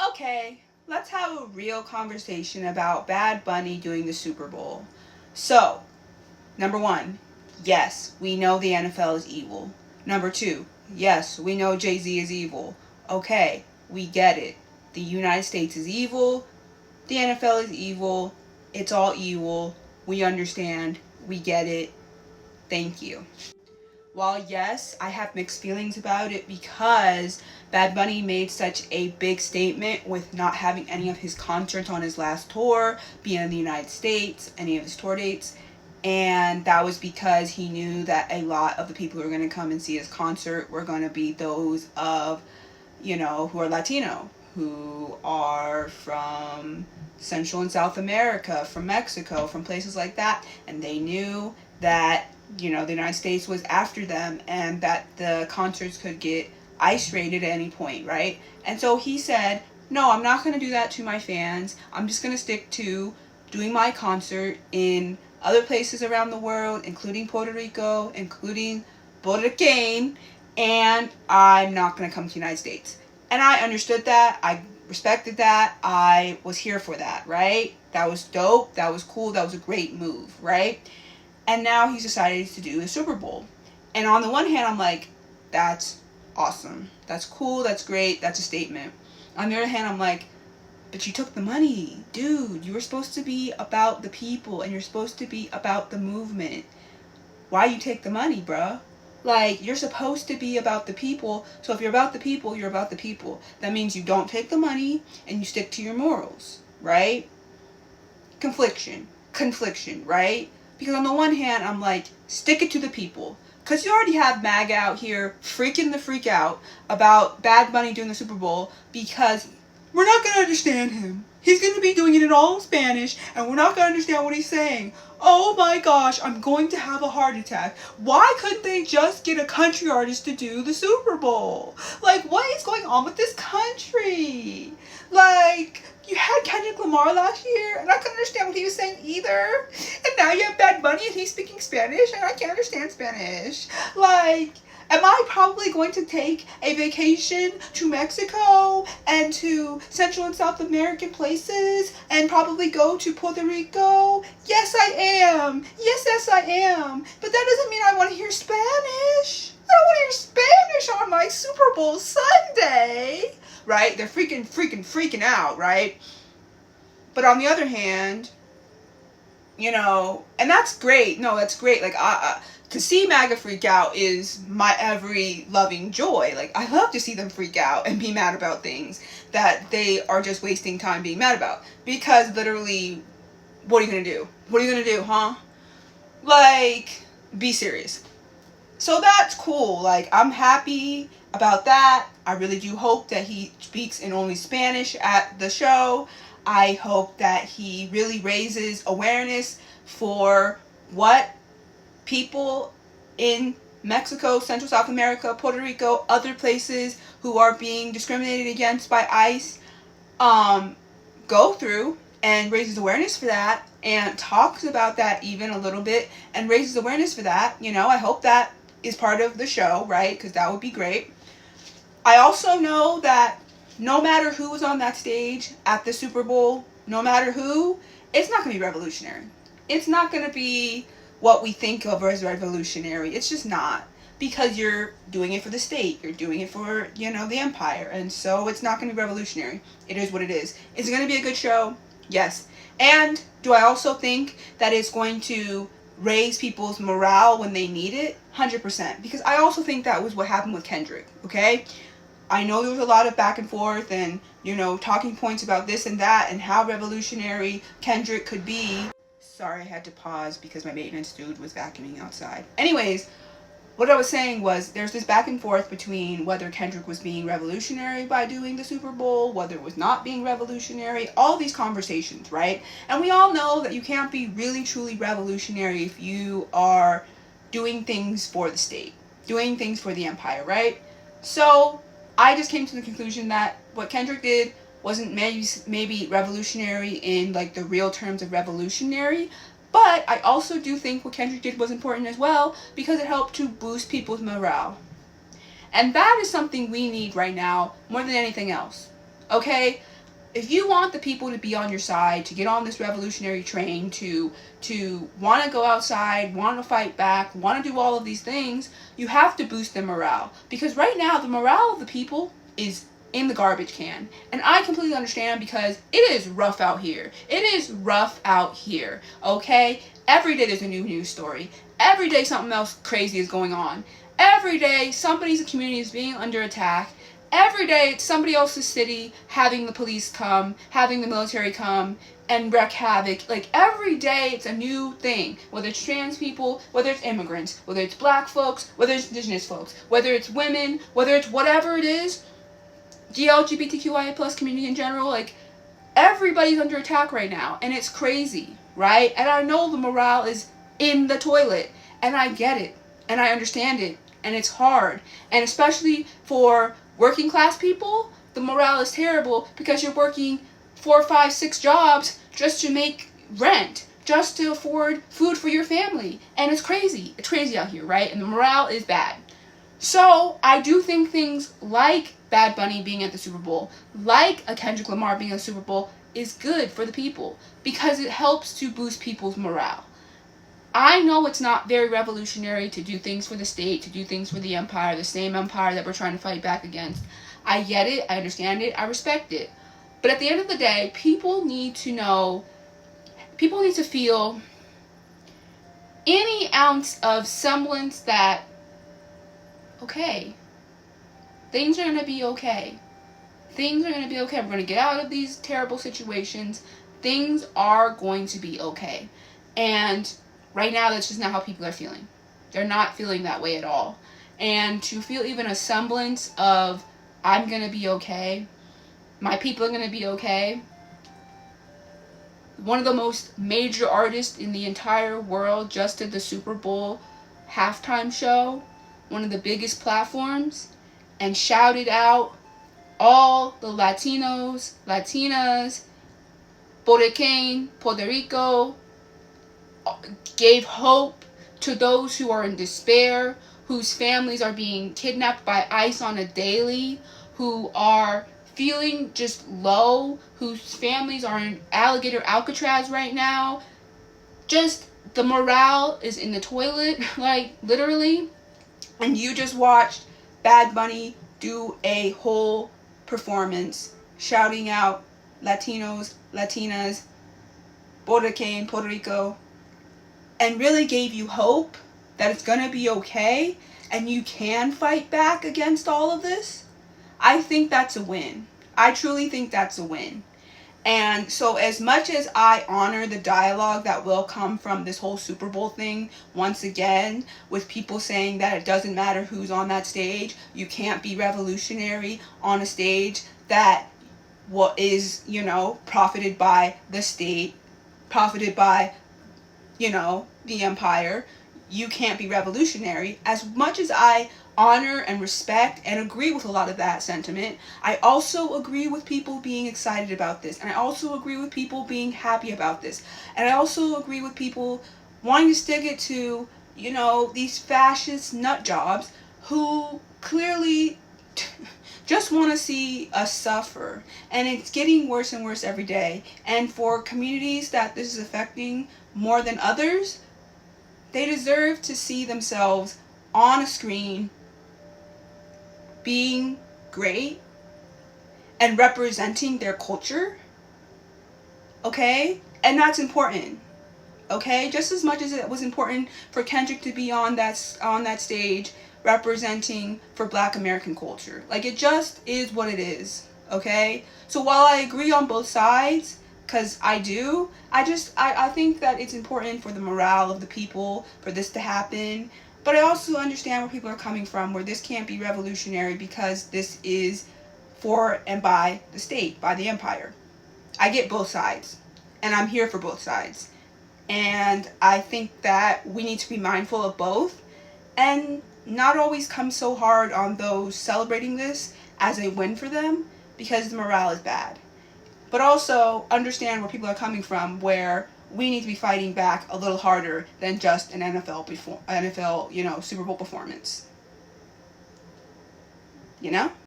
Okay, let's have a real conversation about Bad Bunny doing the Super Bowl. So, number one, yes, we know the NFL is evil. Number two, yes, we know Jay-Z is evil. Okay, we get it. The United States is evil. The NFL is evil. It's all evil. We understand. We get it. Thank you. While yes, I have mixed feelings about it because Bad Bunny made such a big statement with not having any of his concerts on his last tour be in the United States, any of his tour dates. And that was because he knew that a lot of the people who were going to come and see his concert were going to be those of, who are Latino, who are from Central and South America, from Mexico, from places like that. And they knew that the United States was after them and that the concerts could get ICE rated at any point, right? And so he said, no, I'm not going to do that to my fans. I'm just going to stick to doing my concert in other places around the world, including Puerto Rico, including Puerto Rican, and I'm not going to come to the United States. And I understood that. I respected that. I was here for that, right? That was dope. That was cool. That was a great move, right? And now he's decided to do the Super Bowl. And on the one hand, I'm like, that's awesome. That's cool. That's great. That's a statement. On the other hand, I'm like, but you took the money. Dude, you were supposed to be about the people and you're supposed to be about the movement. Why you take the money, bruh? Like, you're supposed to be about the people. So if you're about the people, you're about the people. That means you don't take the money and you stick to your morals, right? Confliction, right? Because on the one hand, I'm like, stick it to the people. Because you already have MAG out here freaking the freak out about Bad Bunny doing the Super Bowl because we're not going to understand him. He's going to be doing it in all Spanish and we're not going to understand what he's saying. Oh my gosh, I'm going to have a heart attack. Why couldn't they just get a country artist to do the Super Bowl? Like, what is going on with this country? Like, you had Kendrick Lamar last year, and I couldn't understand what he was saying either. And now you have Bad Bunny, and he's speaking Spanish, and I can't understand Spanish. Like, am I probably going to take a vacation to Mexico and to Central and South American places and probably go to Puerto Rico? Yes, I am. Yes, I am. But that doesn't mean I want to hear Spanish. I don't want to hear Spanish on my Super Bowl Sunday. Right? They're freaking out, right? But on the other hand, and that's great. No, that's great. Like, to see MAGA freak out is my every loving joy. Like, I love to see them freak out and be mad about things that they are just wasting time being mad about. Because literally, what are you going to do? What are you going to do, huh? Like, be serious. So that's cool. Like, I'm happy about that. I really do hope that he speaks in only Spanish at the show. I hope that he really raises awareness for what people in Mexico, Central South America, Puerto Rico, other places who are being discriminated against by ICE go through, and raises awareness for that and talks about that even a little bit and raises awareness for that. I hope that is part of the show, right? Because that would be great. I also know that no matter who was on that stage at the Super Bowl, no matter who, it's not going to be revolutionary. It's not going to be what we think of as revolutionary. It's just not. Because you're doing it for the state. You're doing it for, the empire. And so it's not going to be revolutionary. It is what it is. Is it going to be a good show? Yes. And do I also think that it's going to raise people's morale when they need it? 100%. Because I also think that was what happened with Kendrick, okay? I know there was a lot of back and forth and, talking points about this and that and how revolutionary Kendrick could be. Sorry, I had to pause because my maintenance dude was vacuuming outside. Anyways, what I was saying was there's this back and forth between whether Kendrick was being revolutionary by doing the Super Bowl, whether it was not being revolutionary, all these conversations, right? And we all know that you can't be really, truly revolutionary if you are doing things for the state, doing things for the empire, right? So I just came to the conclusion that what Kendrick did wasn't maybe revolutionary in like the real terms of revolutionary, but I also do think what Kendrick did was important as well because it helped to boost people's morale. And that is something we need right now more than anything else. Okay? If you want the people to be on your side, to get on this revolutionary train, to want to go outside, want to fight back, want to do all of these things, you have to boost their morale. Because right now, the morale of the people is in the garbage can. And I completely understand, because it is rough out here. It is rough out here, okay? Every day there's a new news story. Every day something else crazy is going on. Every day somebody's community is being under attack. Every day it's somebody else's city having the police come, having the military come and wreak havoc. Like, every day it's a new thing. Whether it's trans people, whether it's immigrants, whether it's black folks, whether it's indigenous folks, whether it's women, whether it's whatever it is, the LGBTQIA plus community in general, like, everybody's under attack right now, and it's crazy, right? And I know the morale is in the toilet, and I get it, and I understand it, and it's hard. And especially for working class people, the morale is terrible, because you're working 4, 5, 6 jobs just to make rent, just to afford food for your family. And it's crazy. It's crazy out here, right? And the morale is bad. So I do think things like Bad Bunny being at the Super Bowl, like a Kendrick Lamar being at the Super Bowl, is good for the people, because it helps to boost people's morale. I know it's not very revolutionary to do things for the state, to do things for the empire, the same empire that we're trying to fight back against. I get it, I understand it, I respect it. But at the end of the day, people need to know, people need to feel any ounce of semblance that, okay, things are going to be okay. Things are going to be okay. We're going to get out of these terrible situations. Things are going to be okay. And right now, that's just not how people are feeling. They're not feeling that way at all. And to feel even a semblance of, I'm going to be okay, my people are going to be okay. One of the most major artists in the entire world just did the Super Bowl halftime show, one of the biggest platforms, and shouted out all the Latinos, Latinas, Puerto Rican, Puerto Rico, gave hope to those who are in despair, whose families are being kidnapped by ICE on a daily, who are feeling just low, whose families are in alligator Alcatraz right now. Just the morale is in the toilet, like, literally. And you just watched Bad Bunny do a whole performance shouting out Latinos, Latinas, Puerto Rican, Puerto Rico, and really gave you hope that it's going to be okay and you can fight back against all of this. I think that's a win. I truly think that's a win. And so as much as I honor the dialogue that will come from this whole Super Bowl thing, once again, with people saying that it doesn't matter who's on that stage, you can't be revolutionary on a stage that is, profited by the state, profited by, the empire. You can't be revolutionary. As much as I honor and respect and agree with a lot of that sentiment, I also agree with people being excited about this, and I also agree with people being happy about this, and I also agree with people wanting to stick it to, these fascist nut jobs who clearly just want to see us suffer, and it's getting worse and worse every day. And for communities that this is affecting more than others, they deserve to see themselves on a screen being great and representing their culture, okay? And that's important, okay? Just as much as it was important for Kendrick to be on that stage representing for Black American culture. Like, it just is what it is, okay? So while I agree on both sides, because I do, I think that it's important for the morale of the people for this to happen. But I also understand where people are coming from, where this can't be revolutionary because this is for and by the state, by the empire. I get both sides, and I'm here for both sides. And I think that we need to be mindful of both and not always come so hard on those celebrating this as a win for them, because the morale is bad. But also understand where people are coming from, where we need to be fighting back a little harder than just an NFL Super Bowl performance.